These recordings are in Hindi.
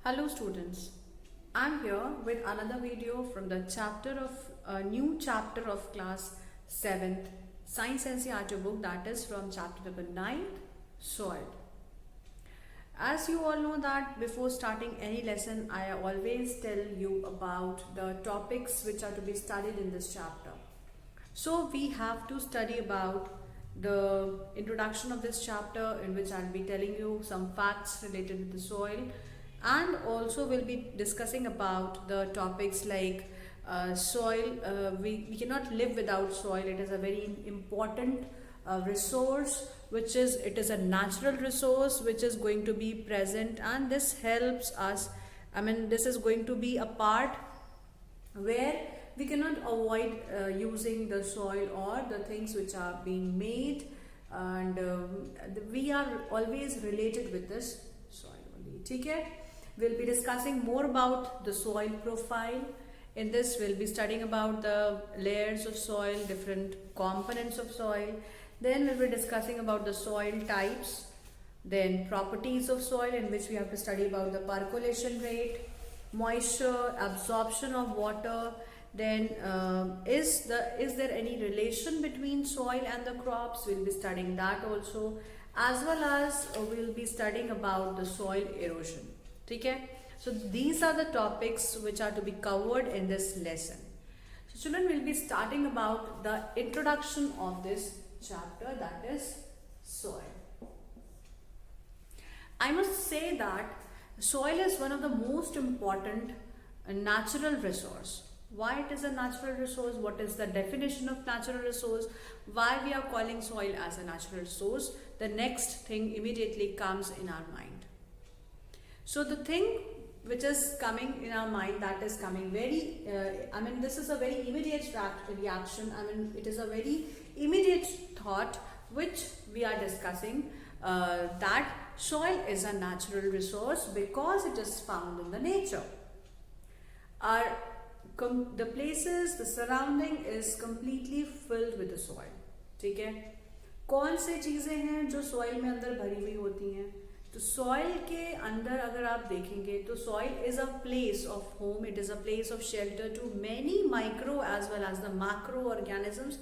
Hello students, I'm here with another video from the chapter of a new chapter of class 7th Science NCERT book, that is from chapter number 9, Soil. As you all know that before starting any lesson, I always tell you about the topics which are to be studied in this chapter. So we have to study about the introduction of this chapter, in which I'll be telling you some facts related to the soil, and also we'll be discussing about the topics like soil. We cannot live without soil. It is a very important resource, it is a natural resource which is going to be present, and this helps us. This is going to be a part where we cannot avoid using the soil or the things which are being made, and we are always related with this soil only. Okay? We'll be discussing more about the soil profile. In this, we'll be studying about the layers of soil, different components of soil. Then we'll be discussing about the soil types, then properties of soil, in which we have to study about the percolation rate, moisture, absorption of water. Then is there any relation between soil and the crops? We'll be studying that also, as well as we'll be studying about the soil erosion. Okay? So these are the topics which are to be covered in this lesson. So children, will be starting about the introduction of this chapter, that is soil. I must say that soil is one of the most important natural resource. Why it is a natural resource? What is the definition of natural resource? Why we are calling soil as a natural resource? The next thing immediately comes in our mind. So the thing which is coming in our mind, that is coming very, this is a very immediate reaction. It is a very immediate thought which we are discussing, that soil is a natural resource because it is found in the nature. The places, the surrounding is completely filled with the soil. ठीक है? कौन से चीजें हैं जो soil में अंदर भरी हुई होती हैं? तो soil के अंदर अगर आप देखेंगे तो soil is a place of home, it is a place of shelter to many micro as well as the macro organisms.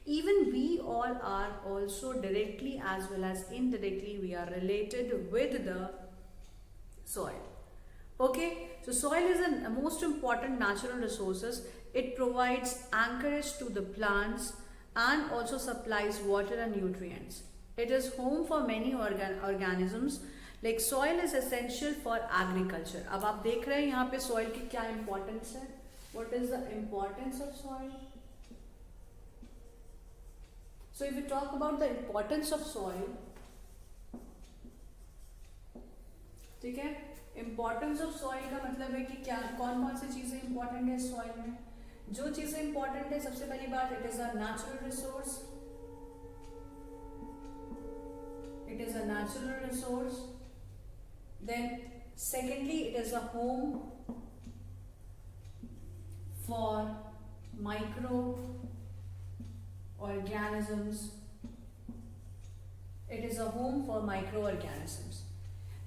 Even we all are also directly as well as indirectly, we are related with the soil. Okay, so soil is the most important natural resources. It provides anchorage to the plants and also supplies water and nutrients. It is home for many organisms. Like soil is essential for agriculture. अब आप देख रहे हैं यहाँ पे soil की क्या importance है? What is the importance of soil? So if we talk about the importance of soil, ठीक है? Importance of soil का मतलब है कि क्या कौन-कौन सी चीजें important है soil में? जो चीजें important है, सबसे पहली बात, it is a natural resource. It is a natural resource. Then secondly, it is a home for microorganisms. It is a home for microorganisms.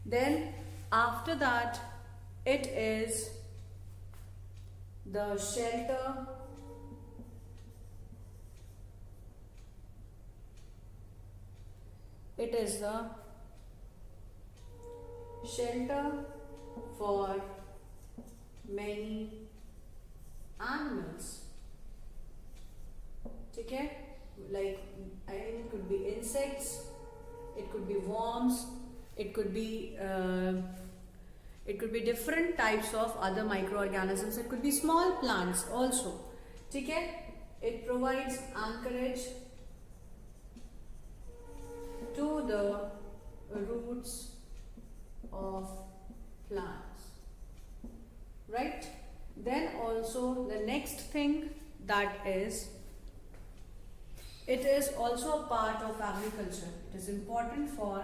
Then after that, it is the shelter for many animals. Okay? Like, it could be insects, it could be worms, it could be different types of other microorganisms. It could be small plants also. Okay? It provides anchorage to the roots of plants. Right? Then also the next thing, that is, it is also a part of agriculture. It is important for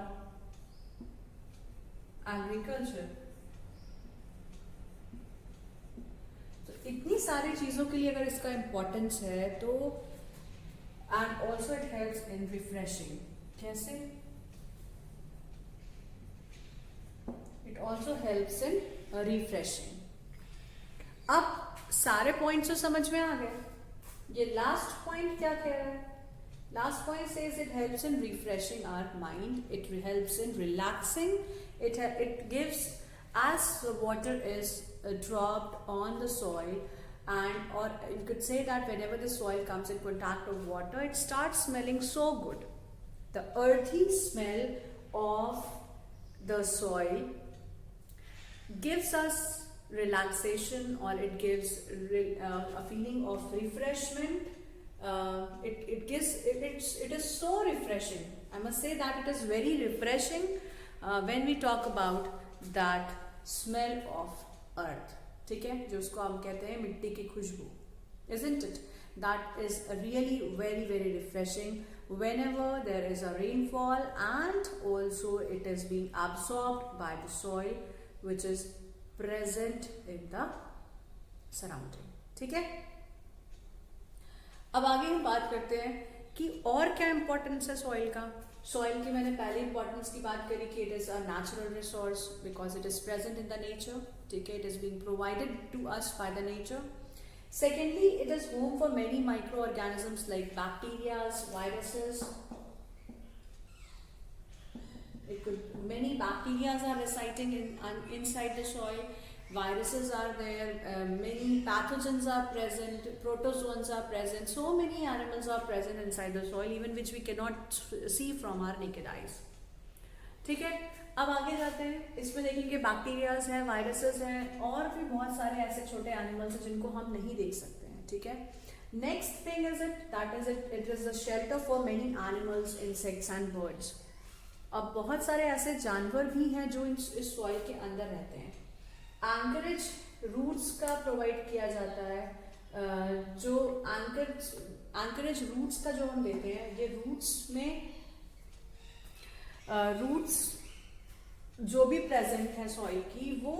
agriculture. तो इतनी सारी चीजों के लिए अगर इसका importance है तो, and also it helps in refreshing. कैसे? It also helps in refreshing. अब सारे पॉइंट्स तो समझ में आ गए. ये लास्ट पॉइंट क्या कह रहा है? Last point says it helps in refreshing our mind, it helps in relaxing, it gives, as the water is dropped on the soil, and or you could say that whenever the soil comes in contact with water, it starts smelling so good. The earthy smell of the soil gives us relaxation, or it gives a feeling of refreshment. It is so refreshing. I must say that it is very refreshing when we talk about that smell of earth. ठीक है, जो उसको हम कहते हैं मिट्टी की खुशबू. Isn't it? That is really very very refreshing whenever there is a rainfall, and also it is being absorbed by the soil which is present in the surrounding. ठीक है. अब आगे हम बात करते हैं कि और क्या इंपॉर्टेंस है सॉइल का. सॉइल की मैंने पहले इंपॉर्टेंस की बात करी कि it is a natural resource because it is present in the nature. ठीक है, it is being provided to us by the nature. Secondly, it is home for many micro organisms like bacterias, viruses. Many bacteria are residing inside the soil. Viruses are there. Many pathogens are present. Protozoans are present. So many animals are present inside the soil, even which we cannot see from our naked eyes. ठीक है, अब आगे जाते हैं. इसमें देखेंगे बैक्टीरियाज हैं, वायरसेस हैं, और भी बहुत सारे ऐसे छोटे एनिमल्स हैं जिनको हम नहीं देख सकते हैं. ठीक है. Next thing is it is the shelter for many animals, insects and birds. अब बहुत सारे ऐसे जानवर भी हैं जो इस सॉइल के अंदर रहते हैं. एंकरेज रूट्स का प्रोवाइड किया जाता है. जो एंकरेज रूट्स का जो हम देते हैं, ये रूट्स में रूट्स जो भी प्रेजेंट है सॉइल की, वो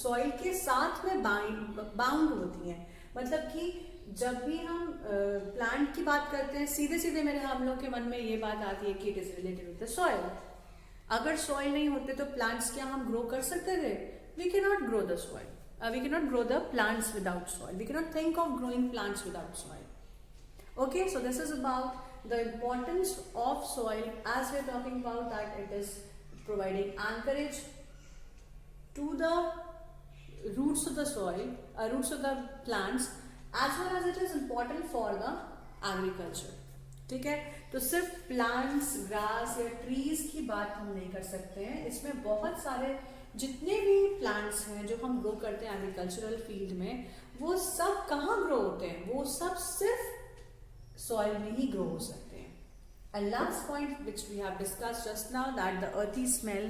सॉइल के साथ में बाउंड होती हैं. मतलब कि जब भी हम प्लांट की बात करते हैं, सीधे सीधे मेरे हम लोग के मन में ये बात आती है कि it is related with the soil. अगर सॉइल नहीं होते तो प्लांट्स क्या हम ग्रो कर सकते थे? We can not grow the soil. We can not grow the plants without soil. We can not think of growing plants without soil. Okay, so this is about the importance of soil as we are talking about that it is providing anchorage to the roots of the soil, roots of the plants, as well as it is important for the agriculture. ठीक है, तो सिर्फ प्लांट्स, ग्रास या ट्रीज की बात हम नहीं कर सकते हैं. इसमें बहुत सारे जितने भी प्लांट्स हैं जो हम ग्रो करते हैं एग्रीकल्चरल फील्ड में, वो सब कहाँ ग्रो होते हैं? वो सब सिर्फ सॉइल में ही ग्रो हो सकते हैं. And last point which we have discussed just now, that the earthy smell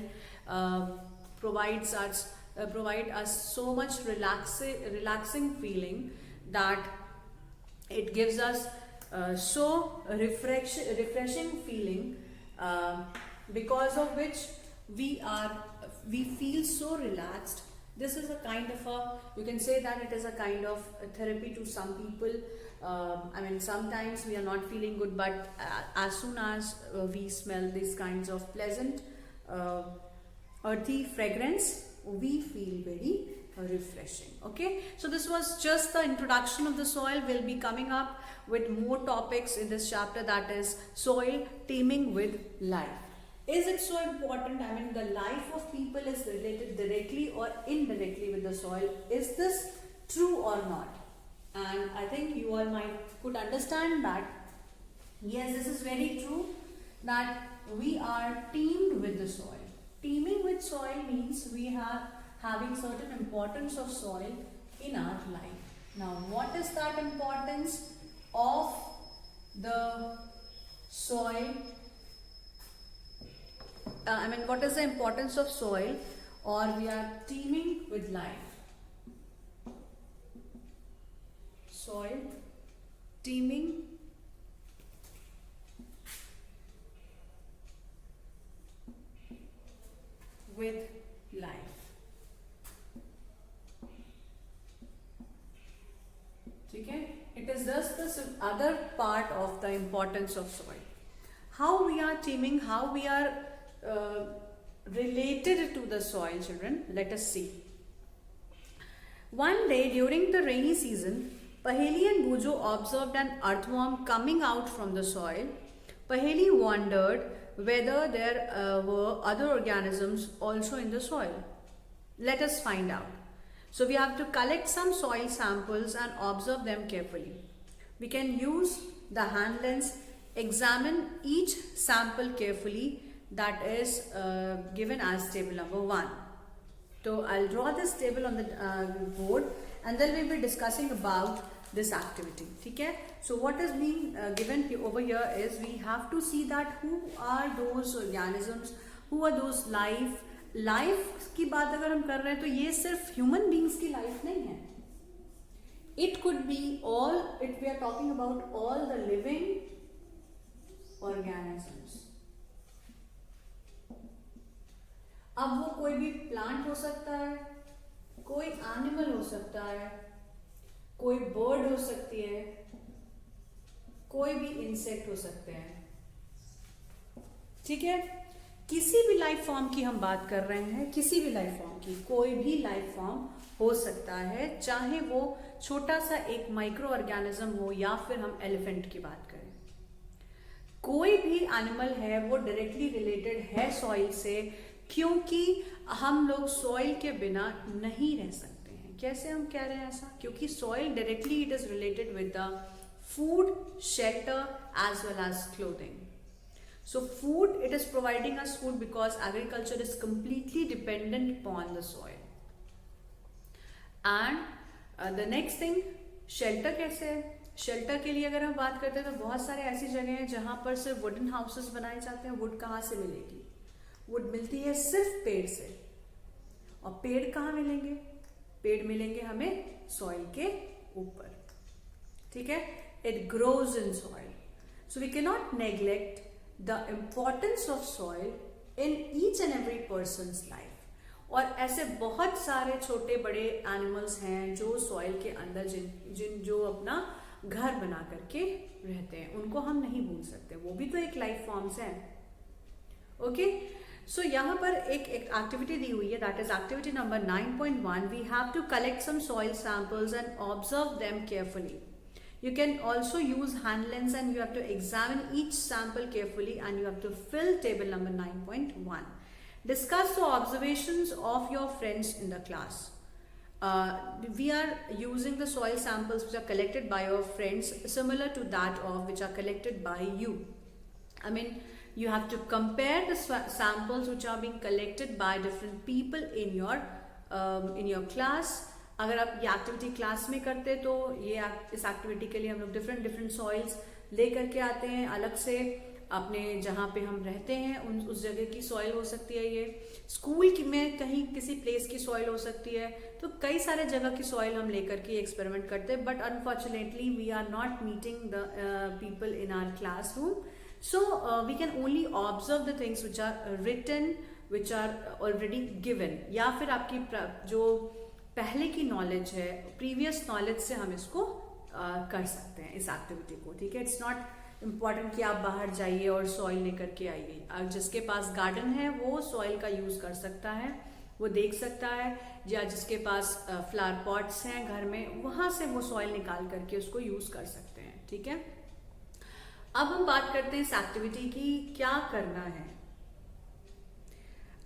provide us so much relaxing feeling that it gives us so refreshing feeling, because of which we feel so relaxed. This is a kind of you can say that it is a kind of therapy to some people. I mean, sometimes we are not feeling good, but as soon as we smell these kinds of pleasant earthy fragrance, we feel very refreshing. Okay, so this was just the introduction of the soil. We'll be coming up with more topics in this chapter, that is soil teeming with life. Is it so important? I mean, the life of people is related directly or indirectly with the soil. Is this true or not? And I think you all could understand that yes, this is very true, that we are teamed with the soil. Teaming with soil means we are having certain importance of soil in our life. Now, what is that importance of the soil? I mean, what is the importance of soil, or we are teeming with life? Soil teeming with life. ठीक है, it is just the other part of the importance of soil. How we are teeming, how we are related to the soil, children. Let us see. One day during the rainy season, Paheli and Bujo observed an earthworm coming out from the soil. Paheli wondered whether there were other organisms also in the soil. Let us find out. So we have to collect some soil samples and observe them carefully. We can use the hand lens, examine each sample carefully, that is given as table number 1. So I'll draw this table on the board and then we'll be discussing about this activity. Okay? So what is being given over here is we have to see that who are those organisms, who are those life की बात अगर हम कर रहे हैं तो ये सिर्फ ह्यूमन बींग्स की लाइफ नहीं है. It could be all, we are talking about all the living organisms. अब वो कोई भी प्लांट हो सकता है, कोई एनिमल हो सकता है, कोई बर्ड हो सकती है, कोई भी इंसेक्ट हो सकते हैं. ठीक है, किसी भी लाइफ फॉर्म की हम बात कर रहे हैं, किसी भी लाइफ फॉर्म की, कोई भी लाइफ फॉर्म हो सकता है, चाहे वो छोटा सा एक माइक्रो ऑर्गेनिज्म हो या फिर हम एलिफेंट की बात करें. कोई भी एनिमल है वो डायरेक्टली रिलेटेड है सॉइल से, क्योंकि हम लोग सॉइल के बिना नहीं रह सकते हैं. कैसे हम कह रहे हैं ऐसा? क्योंकि soil directly it is related with the food, shelter as well as clothing. So food, it is providing us food because agriculture is completely dependent upon the soil. And the next thing, shelter कैसे है? शेल्टर के लिए अगर हम बात करते हैं तो बहुत सारे ऐसी जगह हैं जहां पर सिर्फ वुडन हाउसेस बनाए जाते हैं. वुड कहाँ से मिलेगी? वुड मिलती है सिर्फ पेड़ से. और पेड़ कहाँ मिलेंगे? पेड़ मिलेंगे हमें सॉइल के ऊपर. ठीक है, it grows in soil. So we can not neglect the importance of soil in each and every person's life. और ऐसे बहुत सारे छोटे बड़े एनिमल्स हैं जो सॉइल के अंदर जो अपना घर बना करके रहते हैं, उनको हम नहीं भूल सकते. वो भी तो एक लाइफ फॉर्म्स हैं. ओके, सो यहाँ पर एक एक्टिविटी दी हुई है, that is activity number 9.1. We have to collect some soil samples and observe them carefully. You can also use hand lens and you have to examine each sample carefully and you have to fill table number 9.1. Discuss the observations of your friends in the class. We are using the soil samples which are collected by your friends similar to that of which are collected by you. I mean, you have to compare the samples which are being collected by different people in your class. अगर आप ये एक्टिविटी क्लास में करते तो ये इस एक्टिविटी के लिए हम लोग डिफरेंट सॉइल्स ले करके आते हैं अलग से. अपने जहाँ पे हम रहते हैं उस जगह की सॉइल हो सकती है, ये स्कूल में कहीं किसी प्लेस की सॉइल हो सकती है. तो कई सारे जगह की सॉइल हम लेकर के एक्सपेरिमेंट करते हैं. But unfortunately we are not meeting the people in our classroom, so we can only observe the things which are written, which are already given. या फिर आपकी जो पहले की नॉलेज है, प्रीवियस नॉलेज से हम इसको कर सकते हैं इस एक्टिविटी को. ठीक है, इट्स नॉट इम्पॉर्टेंट कि आप बाहर जाइए और सॉइल लेकर के आइए. जिसके पास गार्डन है वो सॉइल का यूज कर सकता है, वो देख सकता है. या जिसके पास फ्लावर पॉट्स हैं घर में, वहां से वो सॉइल निकाल करके उसको यूज कर सकते हैं. ठीक है, अब हम बात करते हैं इस एक्टिविटी की क्या करना है.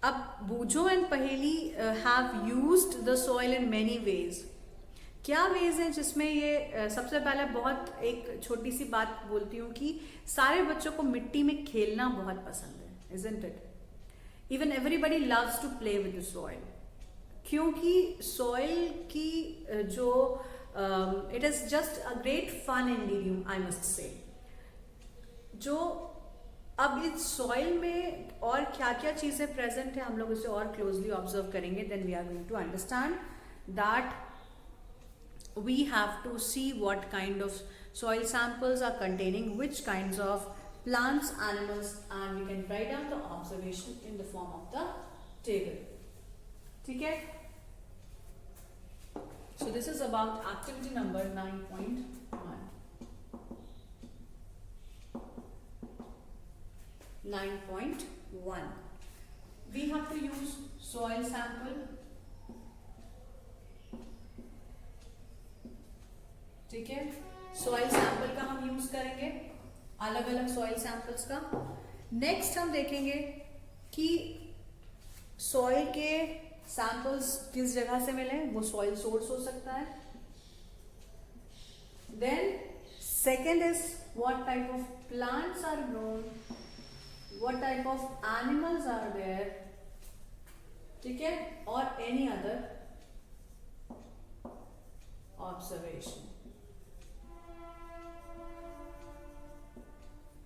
अब बूजो एंड पहेली have used the soil in many ways. क्या वेज हैं जिसमें ये सबसे पहले बहुत एक छोटी सी बात बोलती हूँ कि सारे बच्चों को मिट्टी में खेलना बहुत पसंद है, isn't it? Even everybody loves to play with the soil. क्योंकि सॉइल की जो it is just a great fun in medium, I must say. जो अब इस सॉइल में और क्या क्या चीजें प्रेजेंट है हम लोग उसे और क्लोजली ऑब्जर्व करेंगे. Then we are going to understand that we have to see what kind of soil samples are containing which kinds of plants, animals, and we can write down the observation in the form of the table. ठीक है, so this is about activity number 9.1. 9.1. We have to use soil sample ठीक है, सॉइल सैंपल का हम यूज करेंगे, अलग अलग सॉइल सैंपल्स का। नेक्स्ट हम देखेंगे कि सॉइल के सैंपल्स किस जगह से मिले, वो सॉइल सोर्स हो सकता है। Then second is what type of plants are grown, what type of animals are there, ठीक है, और एनी अदर ऑब्जर्वेशन।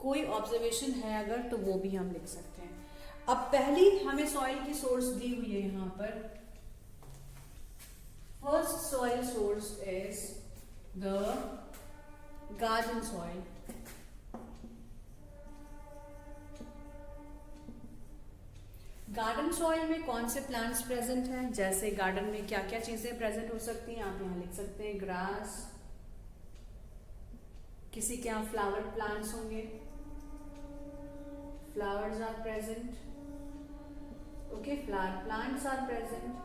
कोई ऑब्जर्वेशन है अगर तो वो भी हम लिख सकते हैं। अब पहली हमें सॉइल की सोर्स दी हुई है यहां पर। First soil source is the garden soil. Garden soil में कौन से प्लांट्स प्रेजेंट हैं, जैसे गार्डन में क्या क्या चीजें प्रेजेंट हो सकती हैं, आप यहां लिख सकते हैं ग्रास, किसी के यहाँ फ्लावर प्लांट्स होंगे, flowers are present, okay, flower plants are present.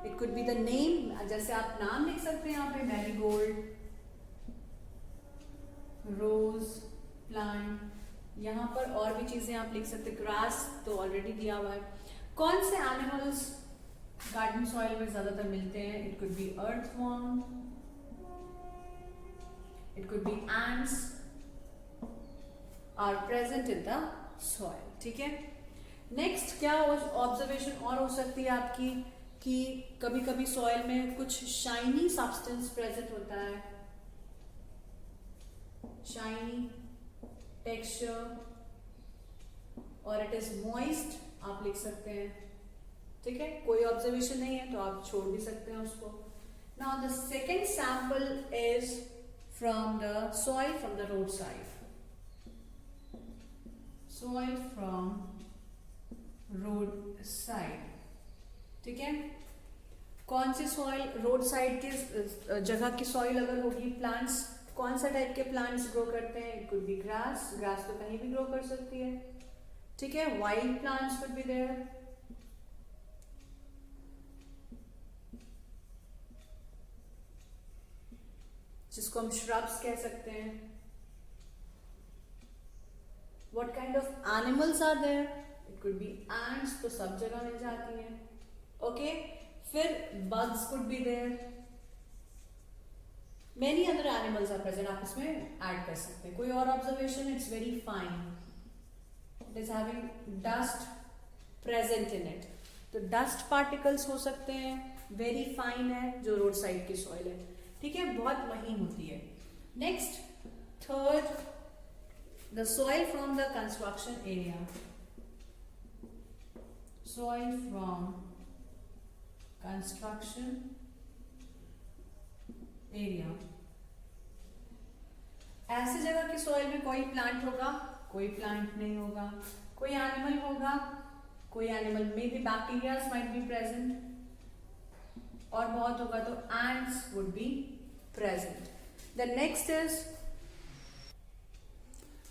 It could be the name, जैसे आप नाम लिख सकते हैं यहाँ पे, मैरीगोल्ड, रोज प्लांट, यहाँ पर और भी चीजें आप लिख सकते हैं, ग्रास तो ऑलरेडी दिया हुआ है। कौन से एनिमल्स गार्डन सॉइल में ज्यादातर मिलते हैं, it could B earthworm, it could be ants are present in the soil, ठीक है। नेक्स्ट क्या ऑब्जर्वेशन और हो सकती है आपकी कि कभी कभी सॉइल में कुछ शाइनी सब्सटेंस प्रेजेंट होता है, शाइनी टेक्सचर, और इट इज मॉइस्ट, आप लिख सकते हैं, ठीक है। कोई ऑब्जर्वेशन नहीं है तो आप छोड़ भी सकते हैं उसको। Now the second sample is from the soil from the roadside, soil from roadside, ठीक है। कौन सी सॉइल, रोड साइड के जगह की सॉइल अगर होगी, प्लांट्स कौन सा टाइप के प्लांट्स ग्रो करते हैं, it could be grass, grass तो कहीं भी ग्रो कर सकती है, ठीक है। Wild plants could be there, जिसको हम श्रब्स कह सकते हैं। What kind of animals are there? It could be ants, तो सब जगह मिल जाती हैं, ओके। फिर bugs could be there, many other animals are present, आप इसमें ऐड कर सकते हैं। कोई और observation, it's very fine, it is having dust present in it, तो डस्ट पार्टिकल्स हो सकते हैं, वेरी फाइन है जो रोड साइड की सॉइल है, ठीक है, बहुत महीन होती है। Next third, the soil from the construction area, soil from construction area. ऐसी जगह की सॉइल में कोई प्लांट होगा, कोई प्लांट नहीं होगा, कोई एनिमल होगा, कोई एनिमल में भी बैक्टीरियाज माइट बी प्रेजेंट, और बहुत होगा तो ants would be present. The next is,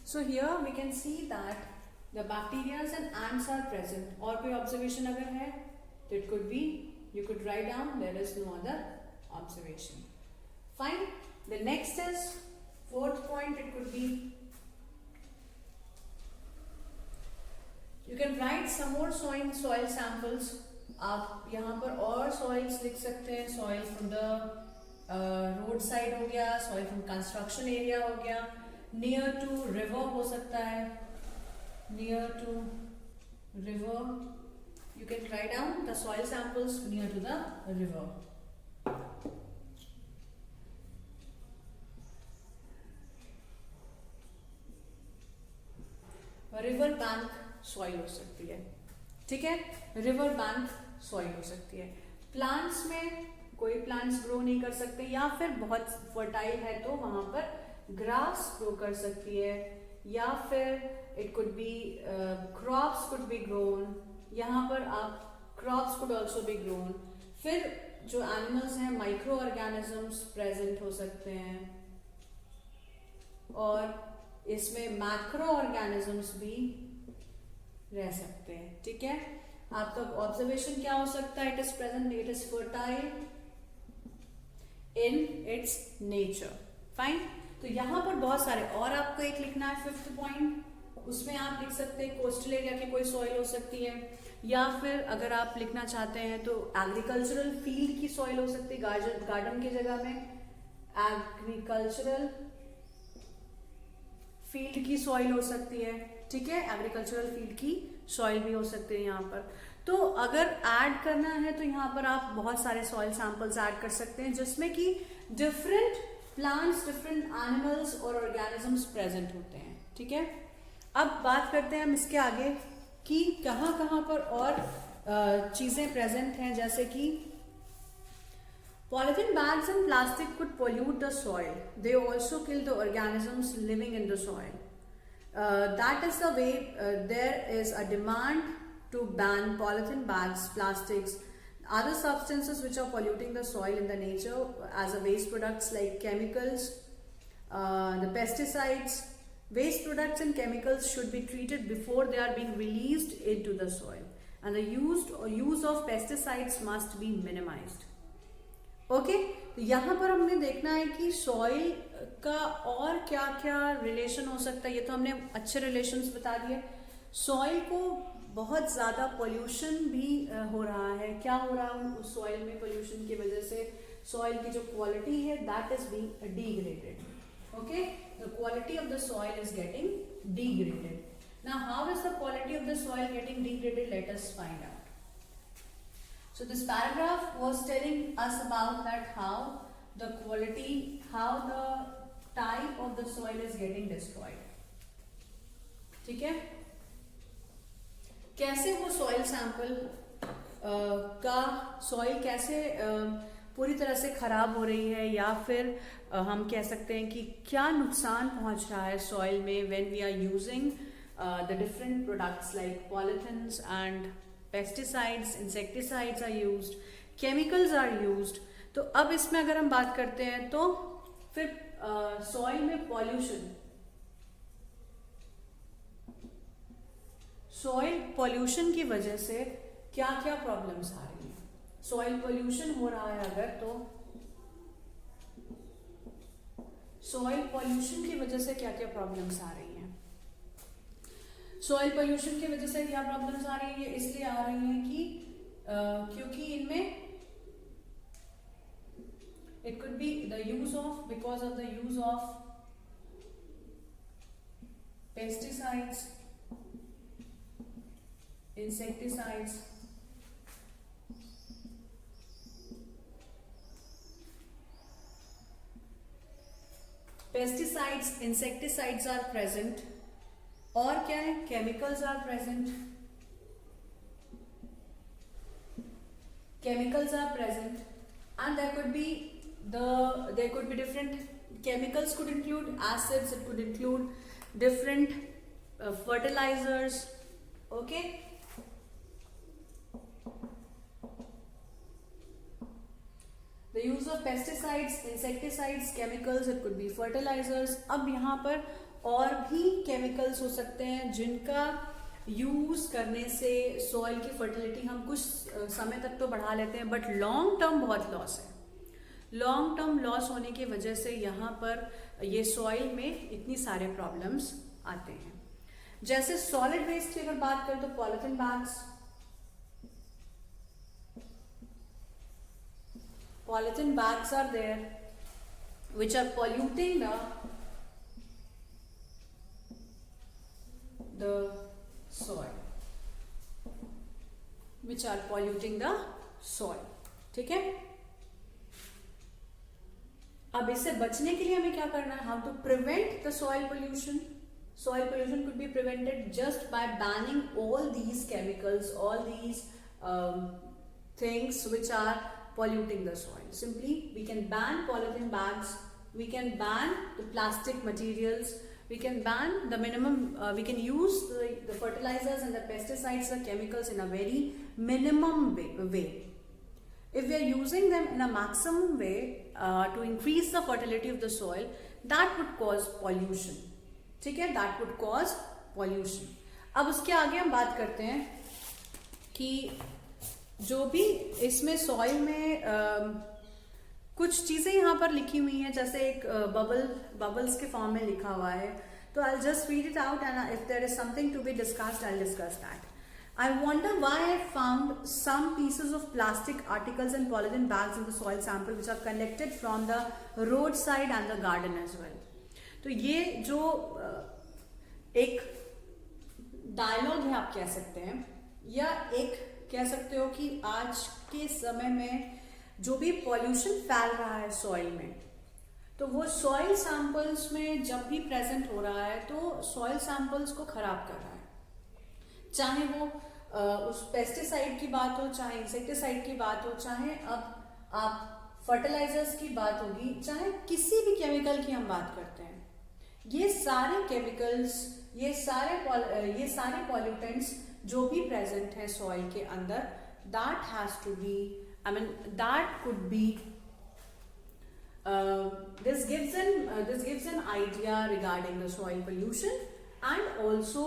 so here we can see that the bacteria and ants are present. और कोई observation अगर है तो it could be, you could write down, there is no other observation. Fine. The next is fourth point, it could be, you can write some more soil samples. आप यहाँ पर और सॉइल्स लिख सकते हैं, soil from the road side हो गया, सॉइल फ्रॉम कंस्ट्रक्शन एरिया हो गया, नियर टू रिवर हो सकता है, near to river, you can write down the soil samples near to the river. River bank soil हो सकती है, ठीक है, रिवर बैंक सॉइल हो सकती है। प्लांट्स में कोई प्लांट्स ग्रो नहीं कर सकते, या फिर बहुत फर्टाइल है तो वहां पर ग्रास ग्रो कर सकती है, या फिर it could B crops could be grown, यहाँ पर आप crops could also be grown. फिर जो एनिमल्स हैं, माइक्रो ऑर्गेनिजम्स प्रेजेंट हो सकते हैं, और इसमें मैक्रो ऑर्गेनिजम्स भी रह सकते हैं, ठीक है। आपका ऑब्जर्वेशन क्या हो सकता है, it is present, it is fertile in its nature, fine. तो यहाँ पर बहुत सारे और आपको एक लिखना है 5th पॉइंट, उसमें आप लिख सकते हैं कोस्टल एरिया की कोई सॉइल हो सकती है, या फिर अगर आप लिखना चाहते हैं तो एग्रीकल्चरल फील्ड की सॉइल हो सकती है, गार्डन की जगह में एग्रीकल्चरल फील्ड की सॉइल हो सकती है, ठीक है, एग्रीकल्चरल फील्ड की सॉइल भी हो सकती है यहाँ पर। तो अगर ऐड करना है तो यहाँ पर आप बहुत सारे सॉइल सैंपल्स ऐड कर सकते हैं जिसमें कि डिफरेंट प्लांट्स, डिफरेंट एनिमल्स और ऑर्गेनिजम्स प्रेजेंट होते हैं, ठीक है। अब बात करते हैं हम इसके आगे कि कहाँ कहाँ पर और चीजें प्रेजेंट हैं, जैसे कि polythene bags and plastic could pollute the soil. They also kill the organisms living in the soil. That is the way there is a demand to ban polythene bags, plastics, other substances which are polluting the soil in the nature as a waste products like chemicals, the pesticides. Waste products and chemicals should be treated before they are being released into the soil, and the use of pesticides must be minimized. Okay, तो यहाँ पर हमने देखना है कि सॉइल का और क्या क्या रिलेशन हो सकता है। ये तो हमने अच्छे रिलेशंस बता दिए। सॉइल को बहुत ज़्यादा पोल्यूशन भी हो रहा है। क्या हो रहा है उस सॉइल में? पोल्यूशन की वजह से सॉइल की जो क्वालिटी है that is being degraded. Okay, the quality of the soil is getting degraded. Now how is the quality of the soil getting degraded? Let us find out. So this paragraph was telling us about that how the quality, how the type of the soil is getting destroyed. ठीक है, कैसे वो सॉइल सैंपल का सॉइल कैसे पूरी तरह से खराब हो रही है, या फिर हम कह सकते हैं कि क्या नुकसान पहुंच रहा है सॉइल में when we are using the different products like polythenes and pesticides, insecticides are used, chemicals are used. तो अब इसमें अगर हम बात करते हैं तो फिर सॉइल में पॉल्यूशन, सॉइल पॉल्यूशन की वजह से क्या क्या प्रॉब्लम्स आ रही हैं। सॉइल पॉल्यूशन हो रहा है अगर, तो सॉइल पॉल्यूशन की वजह से क्या क्या प्रॉब्लम्स आ रही हैं। सॉइल पोल्यूशन की वजह से क्या प्रॉब्लम्स आ रही है? इसलिए आ रही है कि क्योंकि इनमें it could be the use of, because of the use of pesticides, insecticides, pesticides, insecticides are present, और क्या है? Chemicals are present, chemicals are present, and there could be different chemicals, could include acids, it could include different fertilizers. Okay, the use of pesticides, insecticides, chemicals, it could be fertilizers. अब यहाँ पर और भी केमिकल्स हो सकते हैं जिनका यूज करने से सॉइल की फर्टिलिटी हम कुछ समय तक तो बढ़ा लेते हैं, बट लॉन्ग टर्म बहुत लॉस है। लॉन्ग टर्म लॉस होने की वजह से यहाँ पर ये सॉइल में इतनी सारे प्रॉब्लम्स आते हैं। जैसे सॉलिड वेस्ट की अगर बात करें तो polythene bags, polythene bags are there which are polluting the soil, which are polluting the soil. ठीक है, अब इससे बचने के लिए हमें क्या करना है? How to prevent the soil pollution? Soil pollution could be prevented just by banning all these chemicals, all these things which are polluting the soil. Simply, we can ban polythene bags, we can ban the plastic materials, we can ban the minimum, we can use the fertilizers and the pesticides, the chemicals in a very minimum way. If we are using them in a maximum way to increase the fertility of the soil, that would cause pollution. ठीक है, that would cause pollution. अब उसके आगे हम बात करते हैं कि जो भी इसमें सॉइल में कुछ चीजें यहाँ पर लिखी हुई हैं, जैसे एक बबल्स के फॉर्म में लिखा हुआ है, तो I just read it out and if there is something to be discussed I discuss that. I wonder why I found some pieces of plastic articles and polythene bags in the soil sample which are collected from the roadside and the garden as well. तो ये जो एक डायलॉग है आप कह सकते हैं, या एक कह सकते हो कि आज के समय में जो भी पॉल्यूशन फैल रहा है सॉइल में, तो वो सॉइल सैंपल्स में जब भी प्रेजेंट हो रहा है तो सॉइल सैंपल्स को खराब कर रहा है. चाहे वो उस पेस्टिसाइड की बात हो, चाहे इंसेक्टिसाइड की बात हो, चाहे अब आप फर्टिलाइजर्स की बात होगी, चाहे किसी भी केमिकल की हम बात करते हैं, ये सारे केमिकल्स, ये सारे पॉल्यूटेंट्स जो भी प्रेजेंट है सॉइल के अंदर, that has to be, I mean that could be, this gives an idea regarding the soil pollution, and also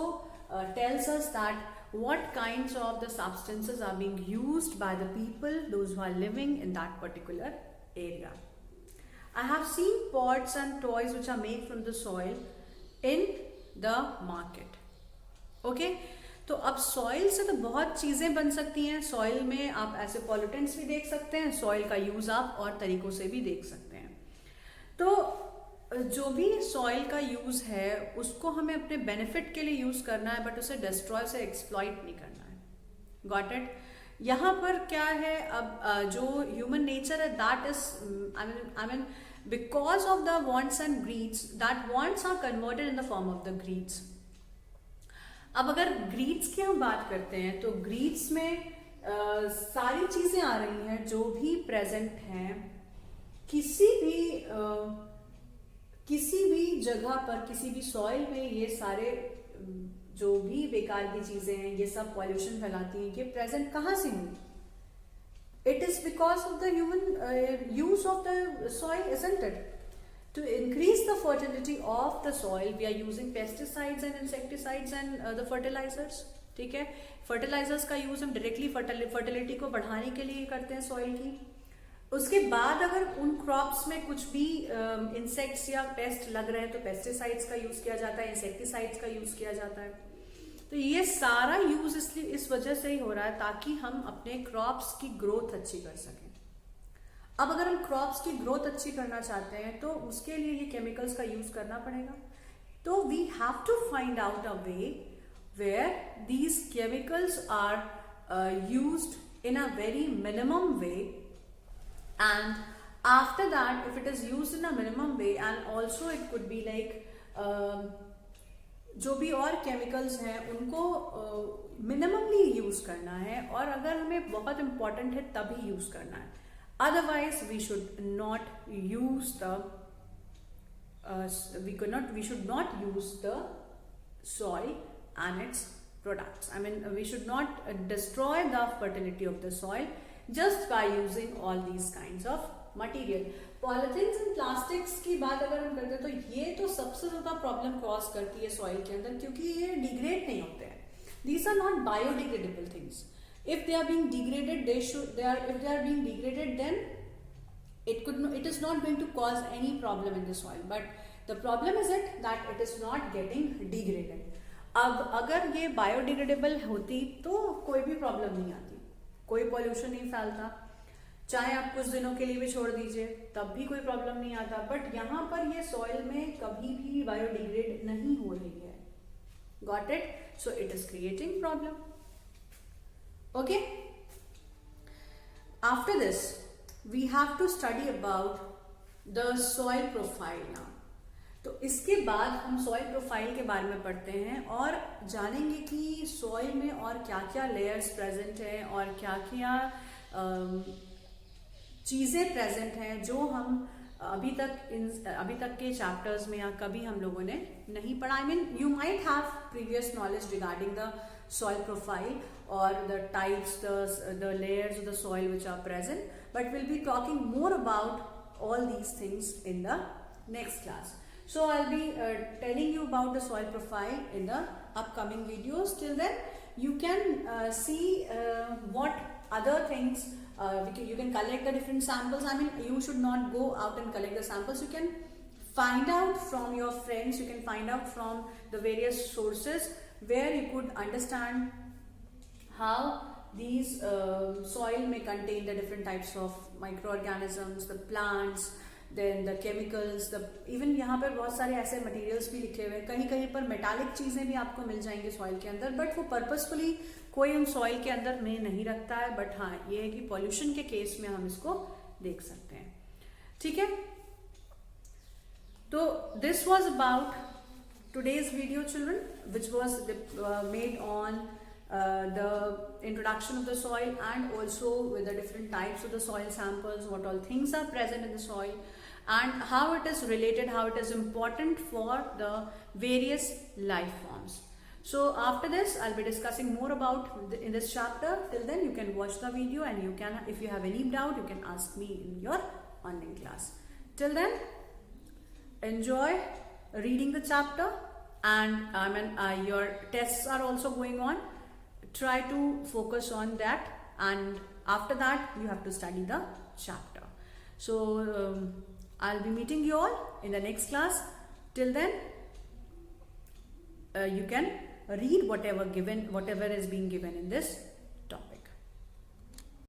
tells us that what kinds of the substances are being used by the people, those who are living in that particular area. I have seen pots and toys which are made from the soil in the market. Okay, तो अब सॉइल से तो बहुत चीजें बन सकती हैं. सॉइल में आप ऐसे पॉल्यूटेंट्स भी देख सकते हैं, सॉइल का यूज आप और तरीकों से भी देख सकते हैं. तो जो भी सॉइल का यूज है उसको हमें अपने बेनिफिट के लिए यूज करना है, बट उसे डिस्ट्रॉय से एक्सप्लॉइट नहीं करना है. Got it? यहाँ पर क्या है, अब जो ह्यूमन नेचर है, that is I mean because of the wants and greeds, that wants are converted in the form of the greeds. अब अगर ग्रीड्स की हम बात करते हैं तो ग्रीड्स में सारी चीजें आ रही हैं जो भी प्रेजेंट हैं किसी भी जगह पर, किसी भी सॉइल में. ये सारे जो भी बेकार की चीजें हैं, ये सब पॉल्यूशन फैलाती हैं, ये प्रेजेंट कहाँ से हुई? It is because of the human use of the soil, isn't it? To increase the fertility of the soil, we are using pesticides and insecticides and the fertilizers. ठीक है, फर्टिलाइजर्स का यूज हम डायरेक्टली फर्टिलिटी को बढ़ाने के लिए करते हैं सॉइल की. उसके बाद अगर उन क्रॉप्स में कुछ भी इंसेक्ट्स या पेस्ट लग रहे हैं तो पेस्टिसाइड्स का यूज किया जाता है, इंसेक्टिसाइड्स का यूज किया जाता है. तो ये सारा यूज इसलिए इस वजह से ही हो रहा है ताकि हम अपने क्रॉप्स की ग्रोथ अच्छी कर सकें. अब अगर हम क्रॉप्स की ग्रोथ अच्छी करना चाहते हैं तो उसके लिए ये केमिकल्स का यूज करना पड़ेगा. तो we have to find out a way where these chemicals are used in a very minimum way, and after that if it is used in a minimum way, and also it could be like जो भी और केमिकल्स हैं उनको मिनिममली यूज करना है, और अगर हमें बहुत इंपॉर्टेंट है तभी यूज करना है. Otherwise, we should not use the soil and its products. I mean, we should not destroy the fertility of the soil just by using all these kinds of material. Polythenes and plastics की बात अगर हम करते हैं तो ये तो सबसे ज्यादा प्रॉब्लम कॉज करती है सॉइल के अंदर, क्योंकि ये डिग्रेड नहीं होते हैं. These are not biodegradable things. If they are being degraded, if they are being degraded, then it is not going to cause any problem in the soil. But the problem is that it is not getting degraded. अब अगर ये बायोडिग्रेडेबल होती तो कोई भी प्रॉब्लम नहीं आती, कोई पॉल्यूशन नहीं फैलता. चाहे आप कुछ दिनों के लिए भी छोड़ दीजिए तब भी कोई प्रॉब्लम नहीं आता. बट यहाँ पर ये सॉइल में कभी भी बायोडिग्रेड नहीं हो रही है. Got it? So it is creating problem. Okay, after this we have to study about the soil profile now. तो इसके बाद हम सॉइल प्रोफाइल के बारे में पढ़ते हैं और जानेंगे कि सॉइल में और क्या क्या लेयर्स प्रेजेंट हैं और क्या क्या चीज़ें प्रेजेंट हैं जो हम अभी तक के चैप्टर्स में या कभी हम लोगों ने नहीं पढ़ा. I mean you might have previous knowledge regarding the soil profile or the types, the layers of the soil which are present, but we'll be talking more about all these things in the next class. So I'll be telling you about the soil profile in the upcoming videos. Till then you can see what other things You can collect the different samples. I mean, you should not go out and collect the samples. You can find out from your friends, you can find out from the various sources where you could understand how these soil may contain the different types of microorganisms, the plants, then the chemicals, the even यहाँ पर बहुत सारे ऐसे materials भी लिखे हुए हैं, कहीं कहीं पर metallic चीज़ें भी आपको मिल जाएंगी soil के अंदर, but वो purposefully कोई उन soil के अंदर में नहीं रखता है, but हाँ ये है कि pollution के case में हम इसको देख सकते हैं. ठीक है, तो this was about today's video, children, which was made on the introduction of the soil and also with the different types of the soil samples, what all things are present in the soil and how it is related, how it is important for the various life forms. So after this I'll be discussing more about in this chapter. Till then you can watch the video and you can, if you have any doubt, you can ask me in your online class. Till then, enjoy reading the chapter, and your tests are also going on. Try to focus on that, and after that you have to study the chapter. So I'll be meeting you all in the next class. Till then, you can read whatever is being given in this